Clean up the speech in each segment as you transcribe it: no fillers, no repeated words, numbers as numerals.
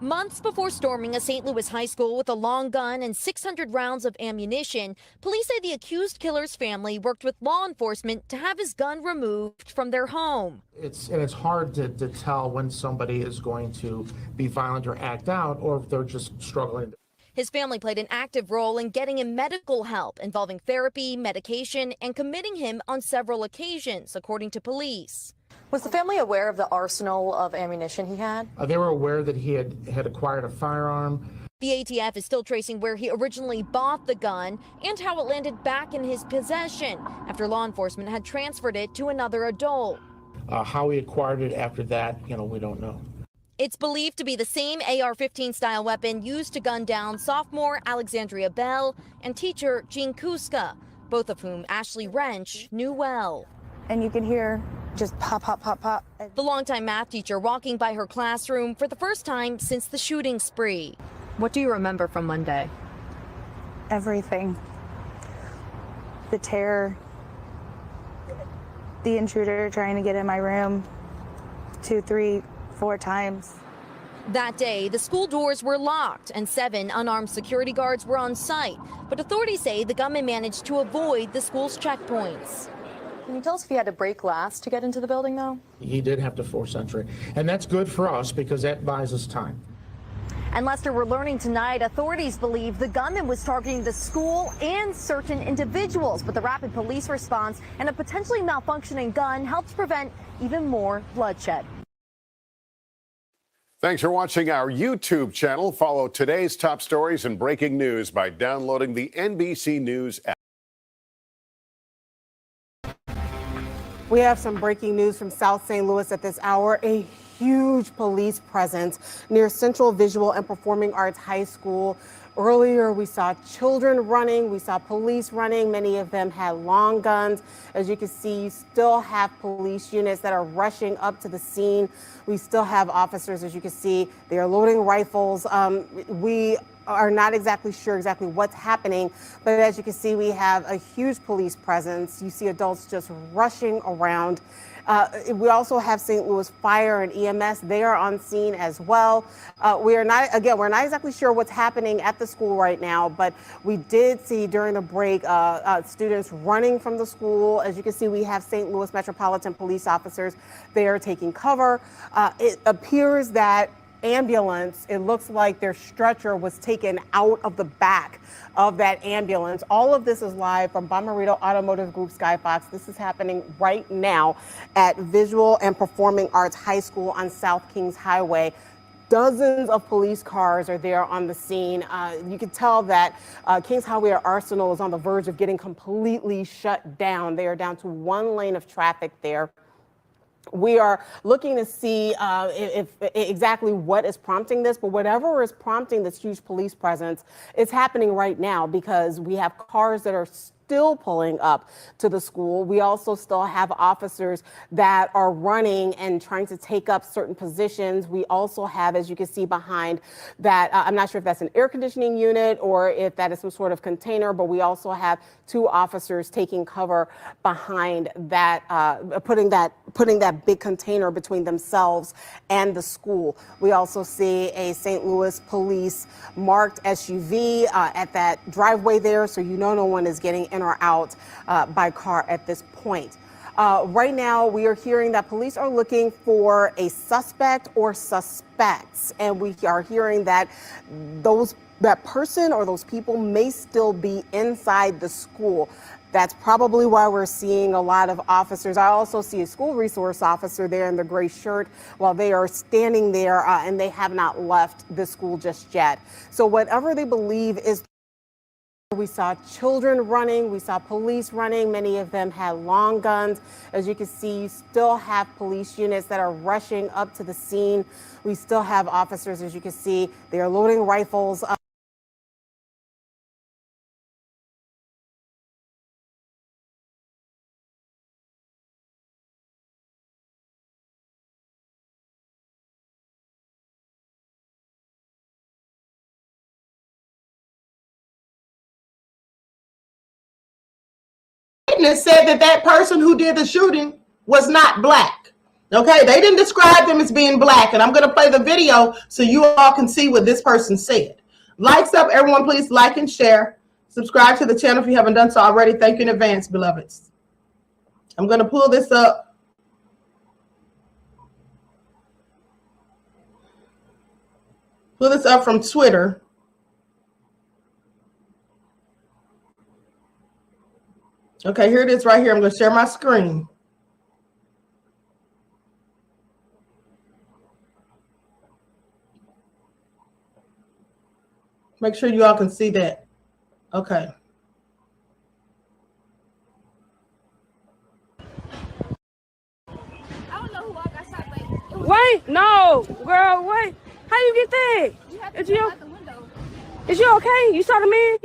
Months before storming a St. Louis high school with a long gun and 600 rounds of ammunition, police say the accused killer's family worked with law enforcement to have his gun removed from their home. It's hard to tell when somebody is going to be violent or act out, or if they're just struggling. His family played an active role in getting him medical help involving therapy, medication, and committing him on several occasions, according to police. Was the family aware of the arsenal of ammunition he had? They were aware that he had acquired a firearm. The ATF is still tracing where he originally bought the gun and how it landed back in his possession after law enforcement had transferred it to another adult. How he acquired it after that, we don't know. It's believed to be the same AR-15 style weapon used to gun down sophomore Alexandria Bell and teacher Jean Kuska, both of whom Ashley Wrench knew well. And you can hear just pop, pop, pop, pop. The longtime math teacher walking by her classroom for the first time since the shooting spree. What do you remember from Monday? Everything. The terror. The intruder trying to get in my room 2, 3, 4 times. That day, the school doors were locked and 7 unarmed security guards were on site. But authorities say the gunman managed to avoid the school's checkpoints. Can you tell us if he had to break glass to get into the building, though? He did have to force entry, and that's good for us because that buys us time. And Lester, we're learning tonight authorities believe the gunman was targeting the school and certain individuals, but the rapid police response and a potentially malfunctioning gun helped prevent even more bloodshed. Thanks for watching our YouTube channel. Follow today's top stories and breaking news by downloading the NBC News app. We have some breaking news from South St. Louis at this hour. A huge police presence near Central Visual and Performing Arts High School. Earlier, we saw children running. We saw police running. Many of them had long guns. As you can see, you still have police units that are rushing up to the scene. We still have officers, as you can see, they are loading rifles. We are not exactly sure what's happening, but as you can see, we have a huge police presence. You see adults just rushing around. We also have St. Louis Fire and EMS. They are on scene as well. We're not exactly sure what's happening at the school right now, but we did see during the break students running from the school. As you can see, we have St. Louis Metropolitan Police officers. They are taking cover. It appears that ambulance, it looks like their stretcher was taken out of the back of that ambulance. All of this is live from Bommarito Automotive Group Skyfox. This is happening right now at Visual and Performing Arts High School on South Kings Highway. Dozens of police cars are there on the scene. You can tell that Kings Highway Arsenal is on the verge of getting completely shut down. They are down to 1 lane of traffic there. We are looking to see if exactly what is prompting this, but whatever is prompting this huge police presence, it's happening right now because we have cars that are still pulling up to the school. We also still have officers that are running and trying to take up certain positions. We also have, as you can see behind that, I'm not sure if that's an air conditioning unit or if that is some sort of container, but we also have 2 officers taking cover behind that, putting that big container between themselves and the school. We also see a St. Louis police marked SUV at that driveway there, so no one is getting in or out by car at this point. Right now, we are hearing that police are looking for a suspect or suspects, and we are hearing that that person or those people may still be inside the school. That's probably why we're seeing a lot of officers. I also see a school resource officer there in the gray shirt while they are standing there and they have not left the school just yet. So whatever they believe is. We saw children running, we saw police running, many of them had long guns. As you can see, you still have police units that are rushing up to the scene. We still have officers, as you can see, they are loading rifles. Said that person who did the shooting was not black. Okay, they didn't describe them as being black, and I'm going to play the video so you all can see what this person said. Likes up, everyone, please like and share. Subscribe to the channel if you haven't done so already. Thank you in advance, beloveds. I'm going to pull this up. Pull this up from Twitter. Okay, here it is right here. I'm going to share my screen. Make sure you all can see that. Okay. Wait, no, girl, wait. How you get there? Is you okay? You saw the man?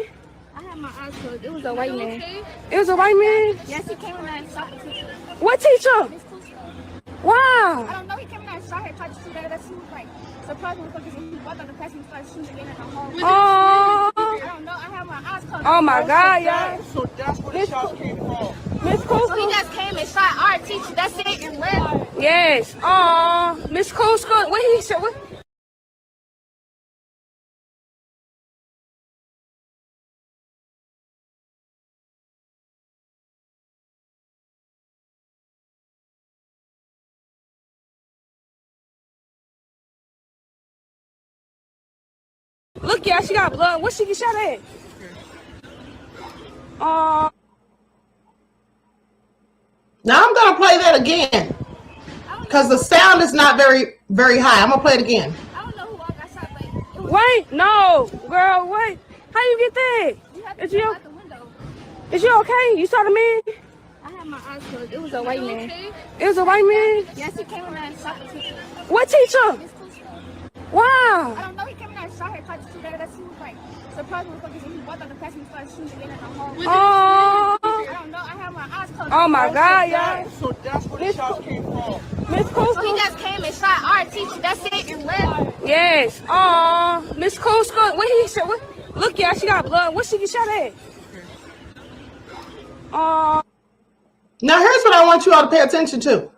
I had my eyes closed. It was a white man. Okay? It was a white man? Yes, he came in there and shot the teacher. What teacher? Wow. I don't know. He came in there and shot her, tried to shoot her. That she was like surprised because he walked out the class and started shooting again in the hall. Oh. I don't know. I had my eyes closed. Oh my God, y'all. So that's where the shot came from. Miss Cool. So he just came and shot our teacher. That's it, and left. Yes. Oh, Miss Cool. What he said? What? Look, y'all, she got blood. What she get shot at? Now I'm going to play that again because the sound is not very, very high. I'm going to play it again. I don't know who all got shot, but it was Wait, no, girl, wait. How you get there? Is you out the window. Is you okay? You saw the man? I had my eyes closed. It was a white man. It was a white man? Yes, he came in there and shot the teacher. What teacher? Wow. I don't know. He came in there and shot her, tried to shoot her. That she was like surprised because he walked out the class and started shooting again in the hall. Oh. I don't know. I had my eyes closed. Oh my God, y'all. So that's where the shot came from. Miss Cool. So he just came and shot our teacher. That's it, and left. Yes. Oh, Miss Cool. What he said? What? Look, y'all, she got blood. What she get shot at? Now here's what I want you all to pay attention to.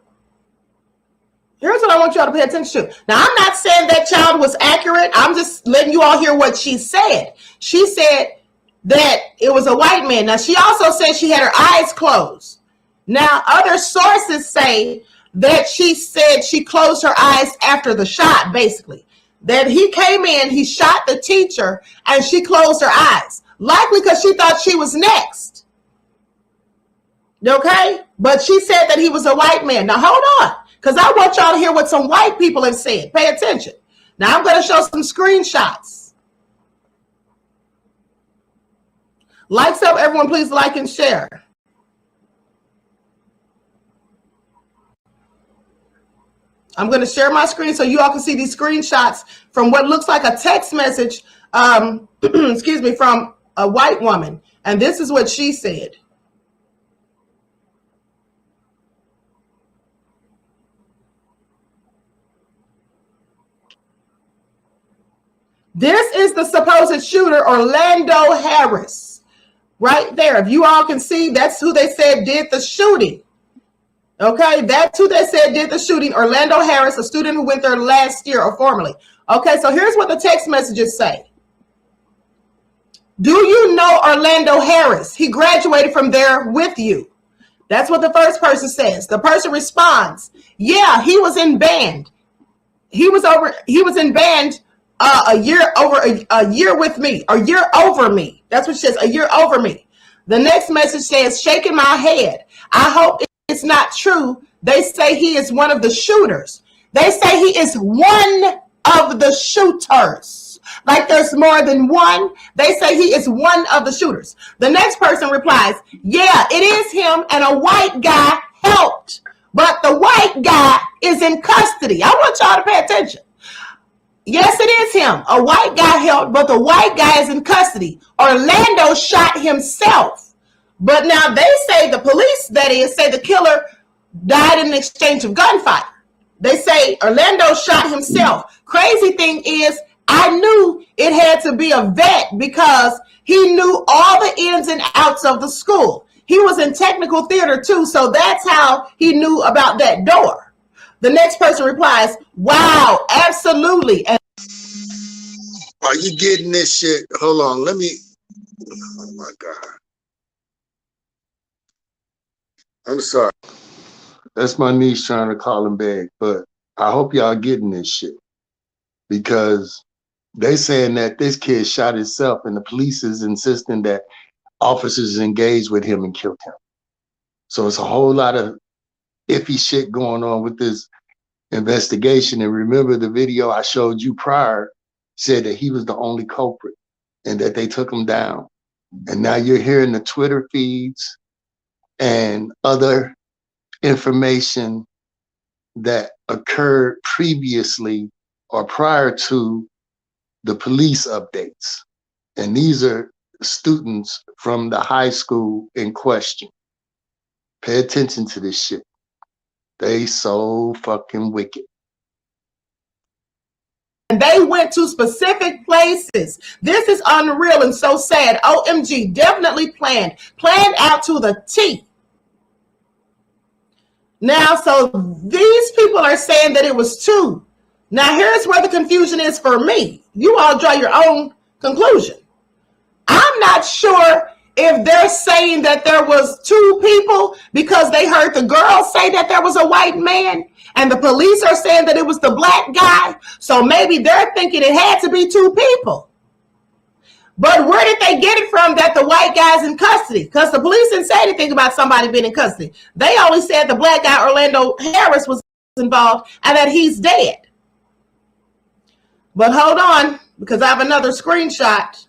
Here's what I want you all to pay attention to. Now, I'm not saying that child was accurate. I'm just letting you all hear what she said. She said that it was a white man. Now, she also said she had her eyes closed. Now, other sources say that she said she closed her eyes after the shot, basically. That he came in, he shot the teacher, and she closed her eyes. Likely because she thought she was next. Okay? But she said that he was a white man. Now, hold on. Because I want y'all to hear what some white people have said. Pay attention. Now I'm going to show some screenshots. Likes up, everyone, please like and share. I'm going to share my screen so you all can see these screenshots from what looks like a text message, excuse me, from a white woman. And this is what she said. This is the supposed shooter, Orlando Harris, right there. If you all can see, that's who they said did the shooting. Okay, that's who they said did the shooting, Orlando Harris, a student who went there last year or formerly. Okay, so here's what the text messages say. Do you know Orlando Harris? He graduated from there with you. That's what the first person says. The person responds, yeah, he was in band. He was in band a year with me, a year over me. That's what she says, a year over me. The next message says, shaking my head. I hope it's not true. They say he is one of the shooters. They say he is one of the shooters. Like there's more than one. They say he is one of the shooters. The next person replies, yeah, it is him, and a white guy helped. But the white guy is in custody. I want y'all to pay attention. Yes, it is him. A white guy helped, but the white guy is in custody. Orlando shot himself. But now they say, the police, that is, say the killer died in an exchange of gunfire. They say Orlando shot himself. Crazy thing is, I knew it had to be a vet because he knew all the ins and outs of the school. He was in technical theater too, so that's how he knew about that door. The next person replies, wow, absolutely. And are you getting this shit? Hold on, let me. Oh my God. I'm sorry. That's my niece trying to call him back, but I hope y'all getting this shit because they saying that this kid shot himself and the police is insisting that officers engaged with him and killed him. So it's a whole lot of iffy shit going on with this investigation. And remember the video I showed you prior said that he was the only culprit and that they took him down. And now you're hearing the Twitter feeds and other information that occurred previously or prior to the police updates. And these are students from the high school in question. Pay attention to this shit. They so fucking wicked. And they went to specific places. This is unreal and so sad. OMG, definitely planned out to the T. Now, so these people are saying that it was two. Now, here's where the confusion is for me. You all draw your own conclusion. I'm not sure if they're saying that there was two people because they heard the girl say that there was a white man and the police are saying that it was the black guy. So maybe they're thinking it had to be two people. But where did they get it from that the white guy's in custody? Because the police didn't say anything about somebody being in custody. They only said the black guy, Orlando Harris, was involved and that he's dead. But hold on, because I have another screenshot.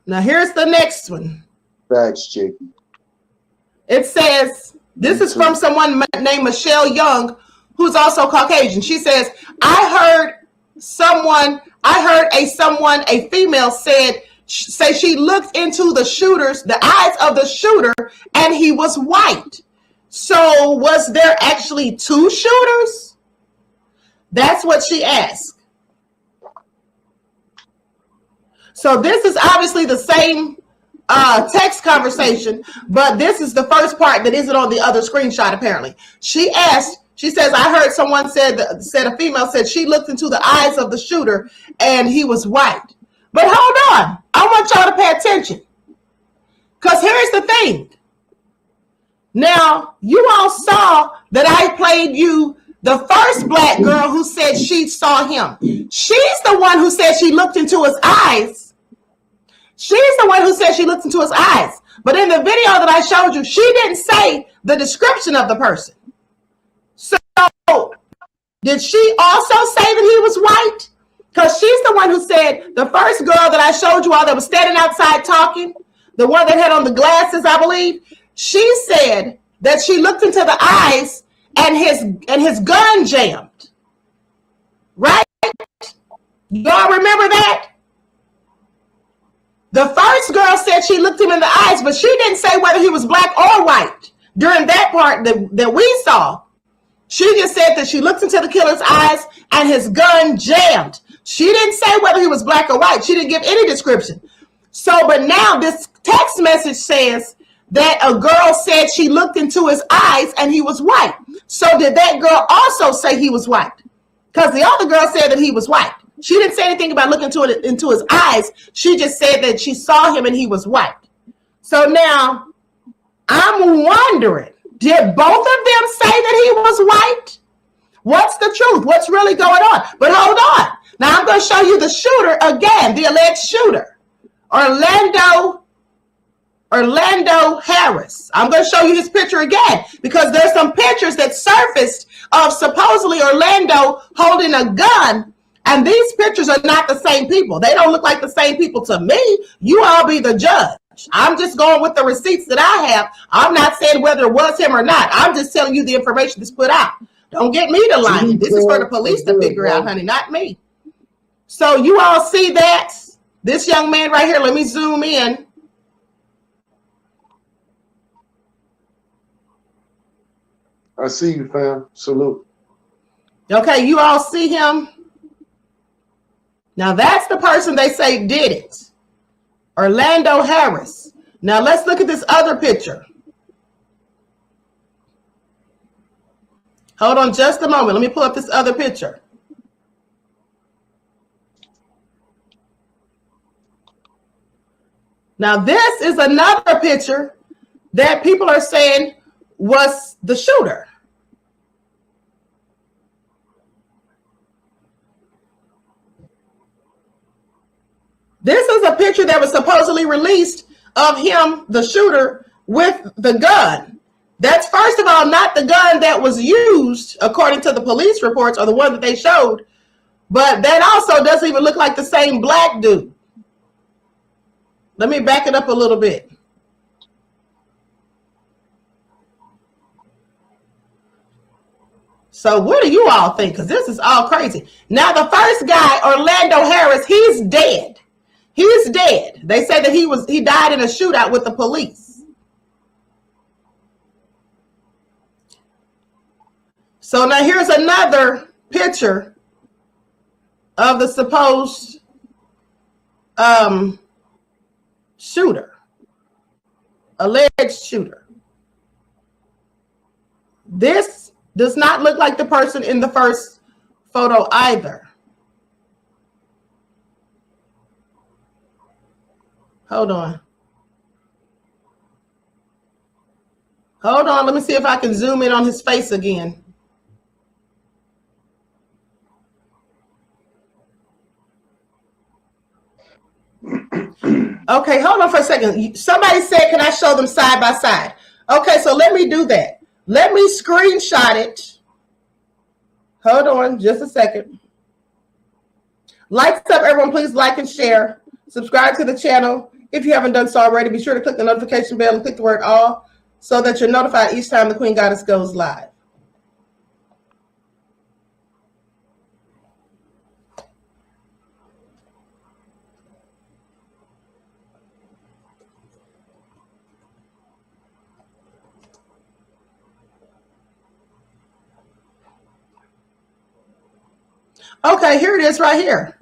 Now here's the next one. Facts, Jakey. It says, this is from someone named Michelle Young, who's also Caucasian. She says, a female say she looked into the eyes of the shooter and he was white. So was there actually two shooters? That's what she asked. So this is obviously the same text conversation, but this is the first part that isn't on the other screenshot apparently. She says, I heard someone said a female said she looked into the eyes of the shooter and he was white. But hold on, I want y'all to pay attention. Because here's the thing. Now, you all saw that I played you the first black girl who said she saw him. She's the one who said she looked into his eyes. She's the one who said she looked into his eyes. But in the video that I showed you, she didn't say the description of the person. So, did she also say that he was white? Because she's the one who said the first girl that I showed you all that was standing outside talking, the one that had on the glasses, I believe, she said that she looked into the eyes and his gun jammed. Right? Y'all remember that? The first girl said she looked him in the eyes, but she didn't say whether he was black or white during that part that we saw. She just said that she looked into the killer's eyes and his gun jammed. She didn't say whether he was black or white. She didn't give any description. So, but now this text message says that a girl said she looked into his eyes and he was white. So did that girl also say he was white? Because the other girl said that he was white. She didn't say anything about looking into his eyes. She just said that she saw him and he was white. So now I'm wondering, did both of them say that he was white? What's the truth? What's really going on? But hold on. Now I'm going to show you the shooter again, the alleged shooter, Orlando Harris. I'm going to show you his picture again because there's some pictures that surfaced of supposedly Orlando holding a gun, and these pictures are not the same people. They don't look like the same people to me. You all be the judge. I'm just going with the receipts that I have. I'm not saying whether it was him or not. I'm just telling you the information that's put out. Don't get me to lying. This is for the police to figure out, honey, not me. So you all see that? This young man right here, let me zoom in. I see you, fam. Salute. Okay, you all see him? Now that's the person they say did it. Orlando Harris. Now let's look at this other picture. Hold on just a moment. Let me pull up this other picture. Now this is another picture that people are saying was the shooter. This is a picture that was supposedly released of him, the shooter, with the gun. That's, first of all, not the gun that was used, according to the police reports, or the one that they showed. But that also doesn't even look like the same black dude. Let me back it up a little bit. So what do you all think? Because this is all crazy. Now, the first guy, Orlando Harris, he's dead. He's dead. They say that he died in a shootout with the police. So now here's another picture of the supposed shooter, alleged shooter. This does not look like the person in the first photo either. Hold on. Hold on. Let me see if I can zoom in on his face again. Okay, hold on for a second. Somebody said, can I show them side by side? Okay, so let me do that. Let me screenshot it. Hold on just a second. Lights up, everyone. Please like and share. Subscribe to the channel. If you haven't done so already, be sure to click the notification bell and click the word all so that you're notified each time the Queen Goddess goes live. Okay, here it is right here.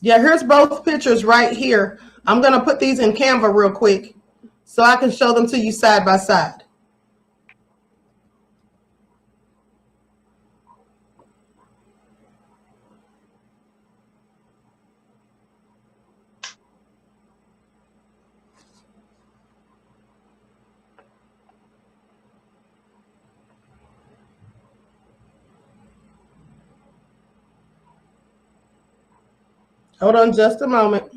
Yeah, here's both pictures right here. I'm going to put these in Canva real quick so I can show them to you side by side. Hold on just a moment.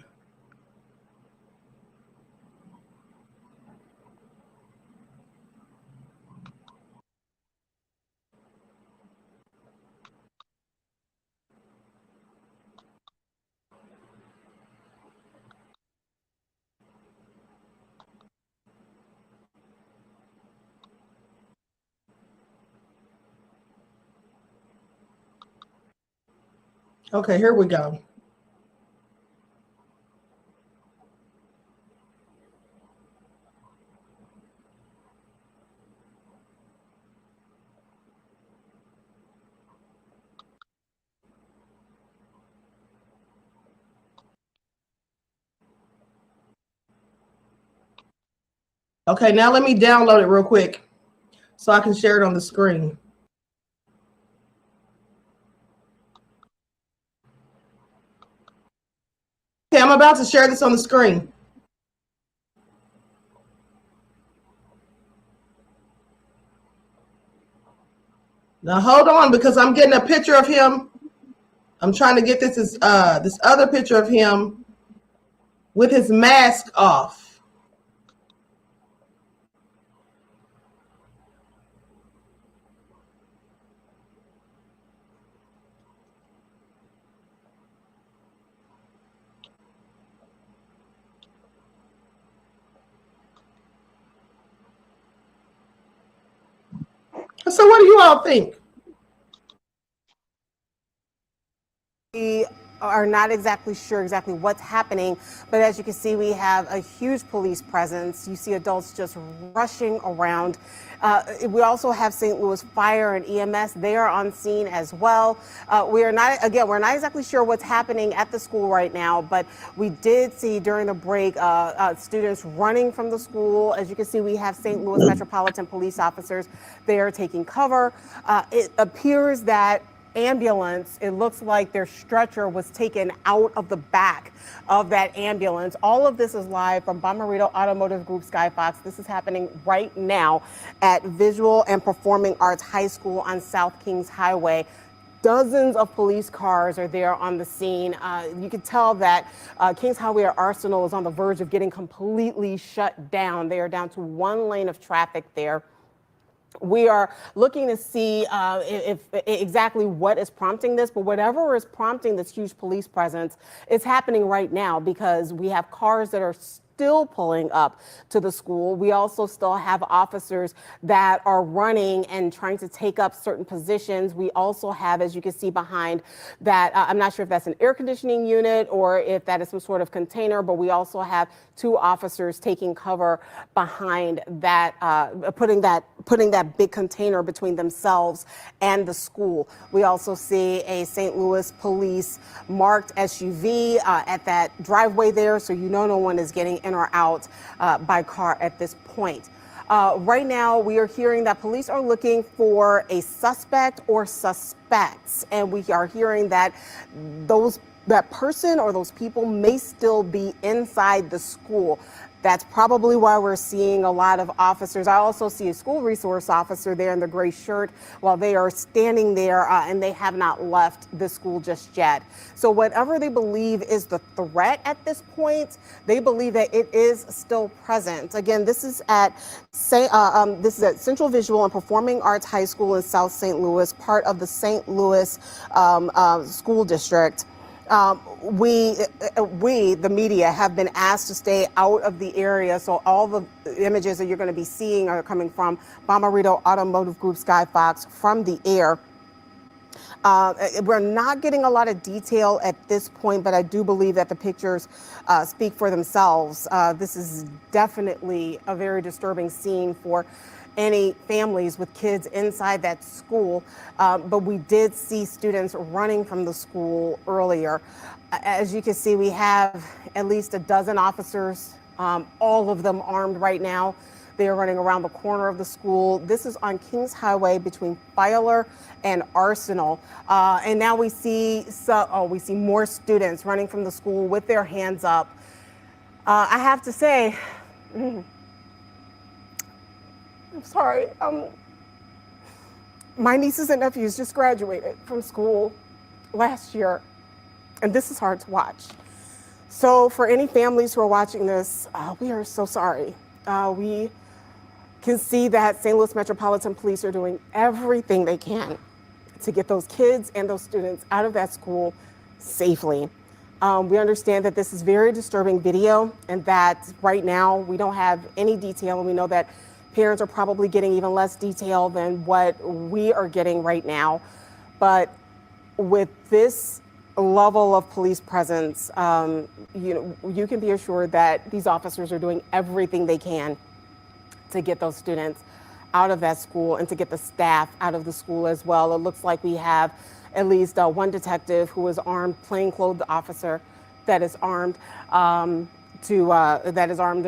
Okay, here we go. Okay, now let me download it real quick so I can share it on the screen. Okay, I'm about to share this on the screen. Now hold on, because I'm getting a picture of him. I'm trying to get this other picture of him with his mask off. So what do you all think? The are not exactly sure exactly what's happening, but as you can see, we have a huge police presence. You see adults just rushing around. We also have St. Louis Fire and EMS. They are on scene as well. We're not exactly sure what's happening at the school right now, but we did see during the break students running from the school. As you can see, we have St. Louis Metropolitan Police officers. They are taking cover. It appears that ambulance, it looks like their stretcher was taken out of the back of that ambulance. All of this is live from Bommarito Automotive Group Skyfox. This is happening right now at Visual and Performing Arts High School on South Kings Highway. Dozens of police cars are there on the scene. You can tell that Kings Highway Arsenal is on the verge of getting completely shut down. They are down to one lane of traffic there. We are looking to see if exactly what is prompting this, but whatever is prompting this huge police presence is happening right now because we have cars that are still pulling up to the school. We also still have officers that are running and trying to take up certain positions. We also have, as you can see behind that, I'm not sure if that's an air conditioning unit or if that is some sort of container, but we also have two officers taking cover behind that, putting that big container between themselves and the school. We also see a St. Louis police marked SUV at that driveway there, so you know no one is getting in or out by car at this point. Right now, we are hearing that police are looking for a suspect or suspects, and we are hearing that that person or those people may still be inside the school. That's probably why we're seeing a lot of officers. I also see a school resource officer there in the gray shirt while they are standing there and they have not left the school just yet. So whatever they believe is the threat at this point, they believe that it is still present. Again, this is at Central Visual and Performing Arts High School in South St. Louis, part of the St. Louis School District. We, the media, have been asked to stay out of the area. So all the images that you're going to be seeing are coming from Bommarito Automotive Group Skyfox from the air. We're not getting a lot of detail at this point, but I do believe that the pictures speak for themselves. This is definitely a very disturbing scene for any families with kids inside that school, but we did see students running from the school earlier. As you can see, we have at least a dozen officers, all of them armed right now. They are running around the corner of the school. This is on Kings Highway between Fowler and Arsenal. And now we see more students running from the school with their hands up. I have to say, I'm sorry. My nieces and nephews just graduated from school last year, and this is hard to watch. So for any families who are watching this, we are so sorry. We can see that St. Louis Metropolitan Police are doing everything they can to get those kids and those students out of that school safely. We understand that this is very disturbing video and that right now we don't have any detail, and we know that parents are probably getting even less detail than what we are getting right now. But with this level of police presence, you can be assured that these officers are doing everything they can to get those students out of that school and to get the staff out of the school as well. It looks like we have at least one detective who is armed, plainclothes officer that is armed. In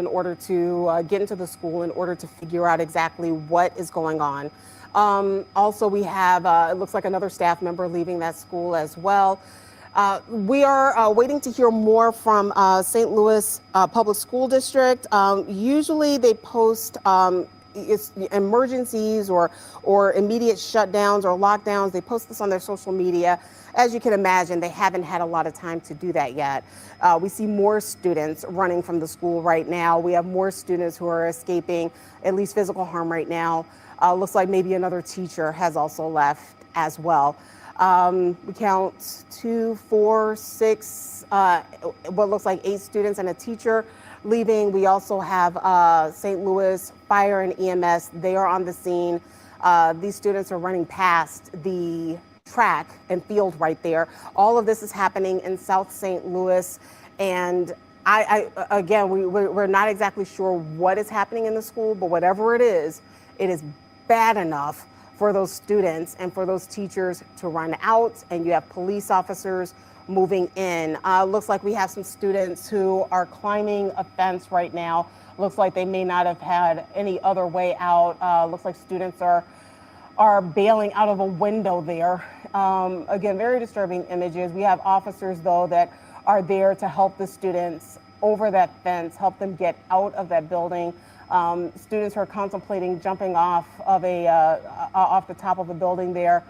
order to get into the school in order to figure out exactly what is going on. Also, we have, it looks like another staff member leaving that school as well. We are waiting to hear more from St. Louis Public School District. Usually they post emergencies or immediate shutdowns or lockdowns. They post this on their social media. As you can imagine, they haven't had a lot of time to do that yet. We see more students running from the school right now. We have more students who are escaping at least physical harm right now. Looks like maybe another teacher has also left as well. We count 2, 4, 6, what looks like 8 students and a teacher leaving. We also have St. Louis Fire and EMS. They are on the scene. These students are running past the track and field right there. All of this is happening in South St. Louis, and again, we're not exactly sure what is happening in the school, but whatever it is bad enough for those students and for those teachers to run out, and you have police officers moving in. Looks like we have some students who are climbing a fence right now. Looks like they may not have had any other way out. Looks like students are bailing out of a window there. Again, very disturbing images. We have officers, though, that are there to help the students over that fence, help them get out of that building. Students are contemplating jumping off of off the top of a building there.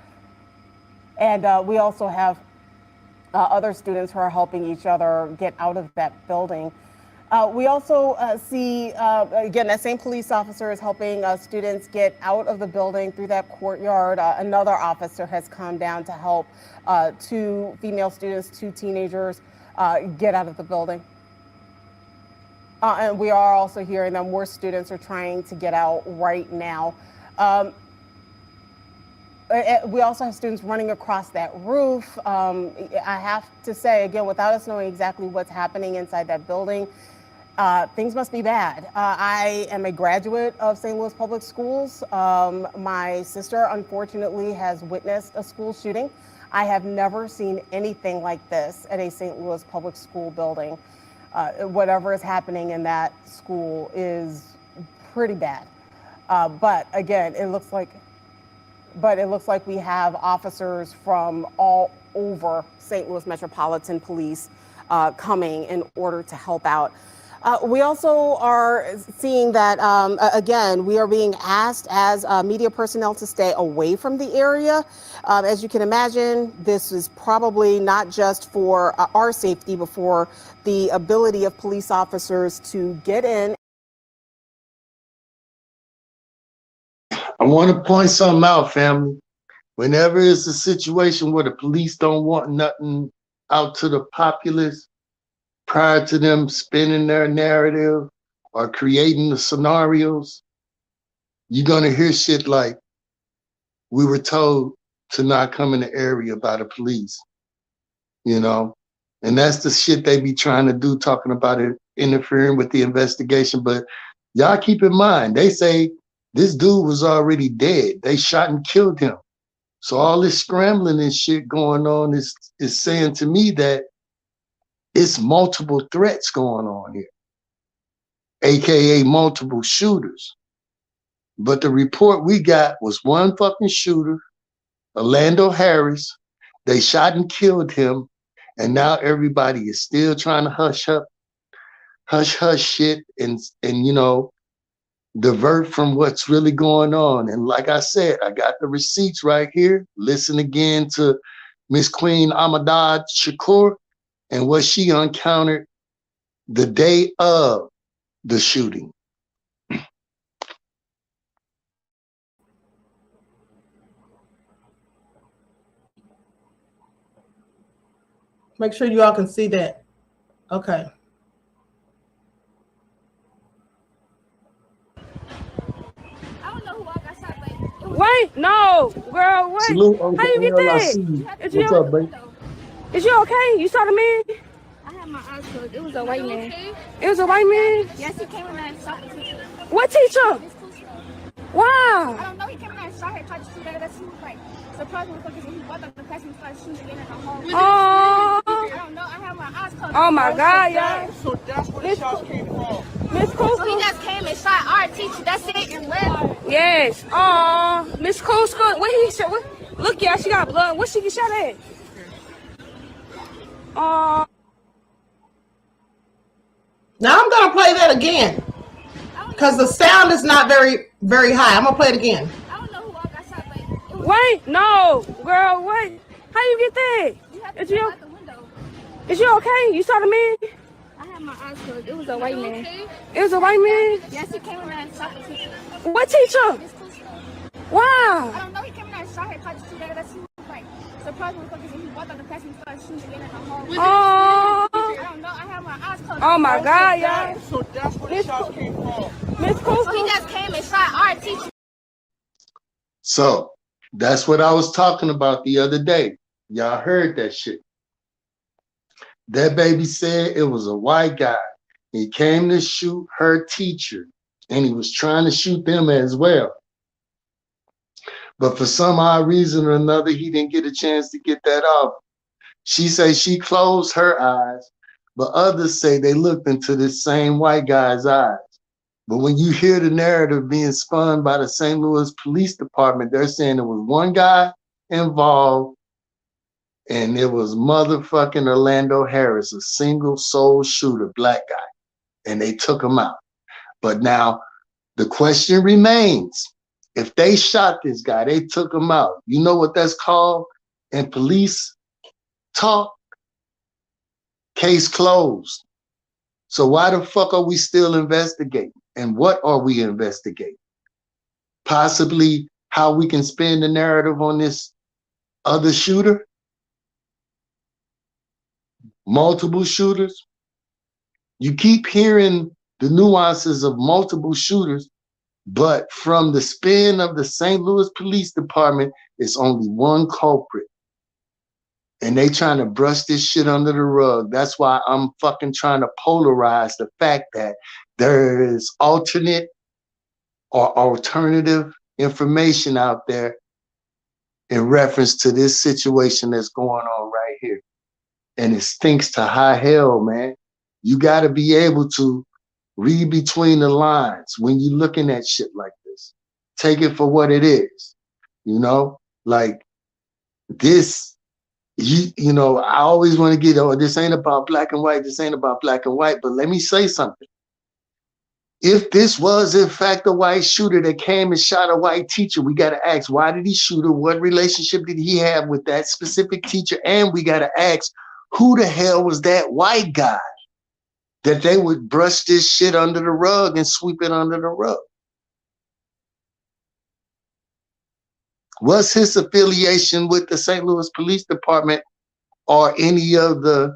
And we also have other students who are helping each other get out of that building. We also see, again, that same police officer is helping students get out of the building through that courtyard. Another officer has come down to help 2 female students, 2 teenagers get out of the building. And we are also hearing that more students are trying to get out right now. We also have students running across that roof. I have to say, again, without us knowing exactly what's happening inside that building, things must be bad. I am a graduate of St. Louis Public Schools. My sister, unfortunately, has witnessed a school shooting. I have never seen anything like this at a St. Louis Public School building. Whatever is happening in that school is pretty bad. But again, it looks like we have officers from all over St. Louis Metropolitan Police coming in order to help out. We also are seeing that, again, we are being asked as media personnel to stay away from the area. As you can imagine, this is probably not just for our safety, but for the ability of police officers to get in. I want to point something out, family. Whenever it's a situation where the police don't want nothing out to the populace, prior to them spinning their narrative or creating the scenarios, you're going to hear shit like, we were told to not come in the area by the police, you know? And that's the shit they be trying to do, talking about it, interfering with the investigation. But y'all keep in mind, they say this dude was already dead. They shot and killed him. So all this scrambling and shit going on is saying to me that it's multiple threats going on here, AKA multiple shooters. But the report we got was one fucking shooter, Orlando Harris. They shot and killed him. And now everybody is still trying to hush shit and you know, divert from what's really going on. And like I said, I got the receipts right here. Listen again to Miss Queen Ahmadad Shakur and what she encountered the day of the shooting. Make sure you all can see that. Okay. I don't know who all got shot, but Wait, no, girl, wait. Salute, How Uncle you get L, I there? see you. Is What's you, up, baby? is you okay? You saw the man? I had my eyes closed. It was a white man. It was a white man? Yes, he came in there and shot the teacher. What teacher? I Wow. don't know. He came in there and shot her, tried to shoot her. That's who was like surprised motherfuckers when he walked up the class and started shooting again in the hall. Oh, I don't know. I had my eyes closed. oh my God, y'all. So that's where the shots came from. Miss So he Cooper? just came and shot our teacher. That's it, and left. Yes. Oh, Miss Cooper. What he shot? Look, y'all, she got blood. What she get shot at? Oh. Now I'm gonna play that again because the sound is not very, very high. I'm gonna play it again. I don't know who all got shot, but it was Wait, no, girl, wait. How you get there? you had to Is jump you, out the window. is you okay? You saw the man? I had my eyes closed. It was a white man. It was a white man? Yes, he came in there and shot the teacher. What teacher? Wow. I don't know. He came in there and shot her, tried to shoot her. That's who was like surprised motherfuckers when he walked up the class and started shooting again in the hall. Oh. I don't know. I had my eyes closed. Oh my God, y'all. So that's where the shots came from. Miss So he Cooper? just came and shot our teacher. So That's what I was talking about the other day. Y'all heard that shit. That baby said it was a white guy. He came to shoot her teacher, and he was trying to shoot them as well. But for some odd reason or another, he didn't get a chance to get that off. She say she closed her eyes, but others say they looked into this same white guy's eyes. But when you hear the narrative being spun by the St. Louis Police Department, they're saying there was one guy involved, and it was motherfucking Orlando Harris, a single soul shooter, black guy, and they took him out. But now the question remains, if they shot this guy, they took him out, you know what that's called in police talk? Case closed. So why the fuck are we still investigating? And what are we investigating? Possibly how we can spin the narrative on this other shooter? Multiple shooters? You keep hearing the nuances of multiple shooters, but from the spin of the St. Louis Police Department, it's only one culprit. And they trying to brush this shit under the rug. That's why I'm fucking trying to polarize the fact that there is alternate or alternative information out there in reference to this situation that's going on right here. And it stinks to high hell, man. You got to be able to read between the lines when you're looking at shit like this. Take it for what it is. You know, like this. You know, I always want to get, oh, this ain't about black and white, this ain't about black and white, but let me say something. If this was, in fact, a white shooter that came and shot a white teacher, we got to ask, why did he shoot her? What relationship did he have with that specific teacher? And we got to ask, who the hell was that white guy that they would brush this shit under the rug and sweep it under the rug? What's his affiliation with the St. Louis Police Department or any of the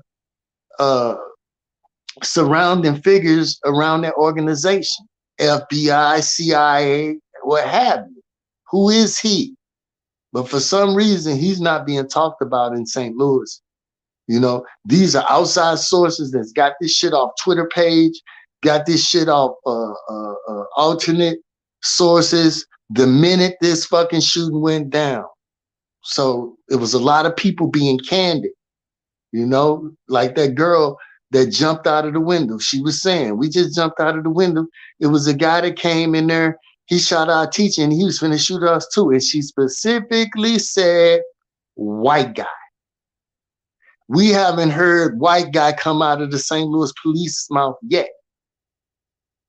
surrounding figures around that organization? FBI, CIA, what have you. Who is he? But for some reason, he's not being talked about in St. Louis. You know, these are outside sources that's got this shit off Twitter page, got this shit off alternate sources the minute this fucking shooting went down. So it was a lot of people being candid, you know, like that girl that jumped out of the window. She was saying, we just jumped out of the window. It was a guy that came in there. He shot our teacher and he was finna shoot us too. And she specifically said, white guy. We haven't heard white guy come out of the St. Louis police mouth yet.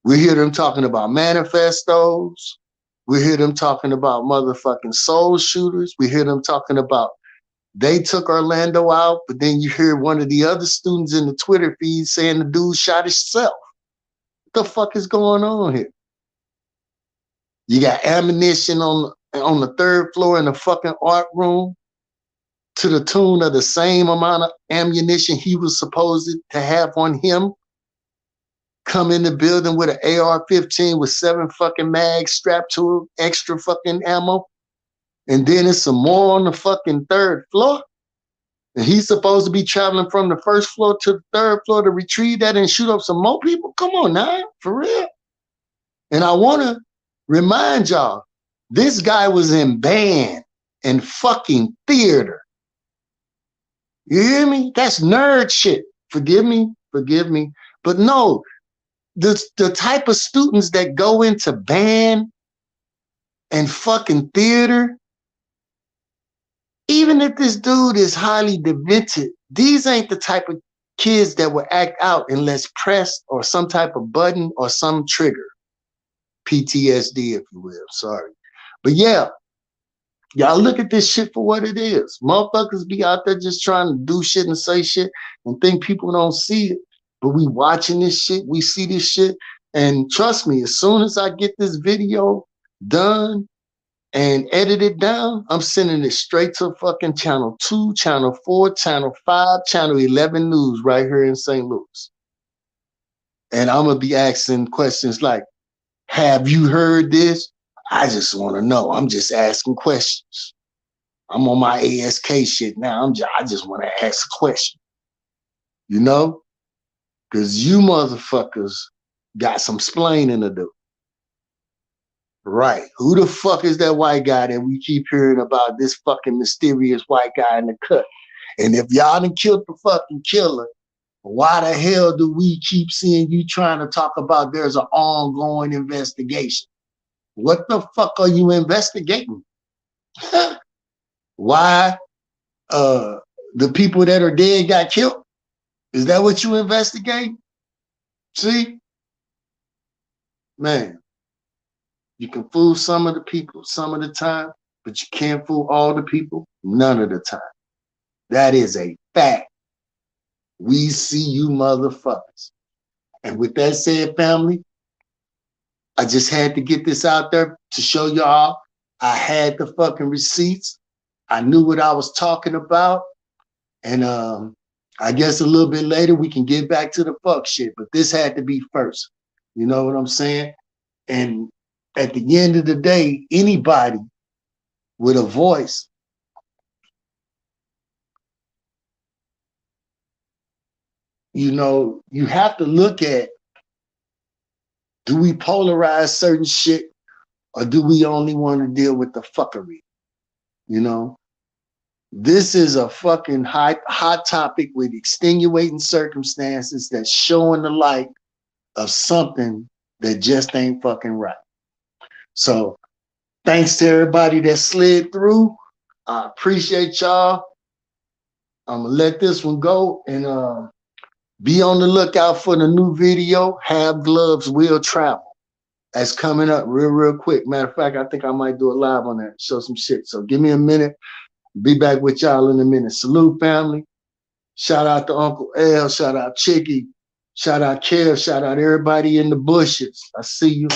We hear them talking about manifestos. We hear them talking about motherfucking soul shooters. We hear them talking about they took Orlando out, but then you hear one of the other students in the Twitter feed saying the dude shot himself. What the fuck is going on here? You got ammunition on the third floor in the fucking art room to the tune of the same amount of ammunition he was supposed to have on him. Come in the building with an AR-15 with 7 fucking mags strapped to him, extra fucking ammo. And then there's some more on the fucking third floor. And he's supposed to be traveling from the first floor to the third floor to retrieve that and shoot up some more people? Come on now, for real. And I want to remind y'all, this guy was in band and fucking theater. You hear me? That's nerd shit. Forgive me. But no, the type of students that go into band and fucking theater, even if this dude is highly demented, these ain't the type of kids that will act out unless pressed or some type of button or some trigger. PTSD, if you will, sorry. But yeah, y'all look at this shit for what it is. Motherfuckers be out there just trying to do shit and say shit and think people don't see it. But we watching this shit, we see this shit. And trust me, as soon as I get this video done and edited down, I'm sending it straight to fucking channel 2, channel 4, channel 5, channel 11 news right here in St. Louis. And I'm gonna be asking questions like, have you heard this? I just want to know. I'm just asking questions. I'm on my ASK shit now. I just want to ask a question, you know? Because you motherfuckers got some splaining to do. Right. Who the fuck is that white guy that we keep hearing about, this fucking mysterious white guy in the cut? And if y'all done killed the fucking killer, why the hell do we keep seeing you trying to talk about there's an ongoing investigation? What the fuck are you investigating? Why the people that are dead got killed? Is that what you investigate? See? Man, you can fool some of the people some of the time, but you can't fool all the people none of the time. That is a fact. We see you motherfuckers. And with that said, family, I just had to get this out there to show y'all I had the fucking receipts. I knew what I was talking about. And I guess a little bit later we can get back to the fuck shit, but this had to be first. You know what I'm saying? And at the end of the day, anybody with a voice you have to look at, do we polarize certain shit or do we only want to deal with the fuckery? You know, this is a fucking hot topic with extenuating circumstances that's showing the light of something that just ain't fucking right. So thanks to everybody that slid through. I appreciate y'all. I'm gonna let this one go and be on the lookout for the new video, Have Gloves Will Travel. That's coming up real quick. Matter of fact, I think I might do a live on that, show some shit. So give me a minute. Be back with y'all in a minute. Salute, family. Shout out to Uncle L. Shout out Chicky. Shout out Kev. Shout out everybody in the bushes. I see you.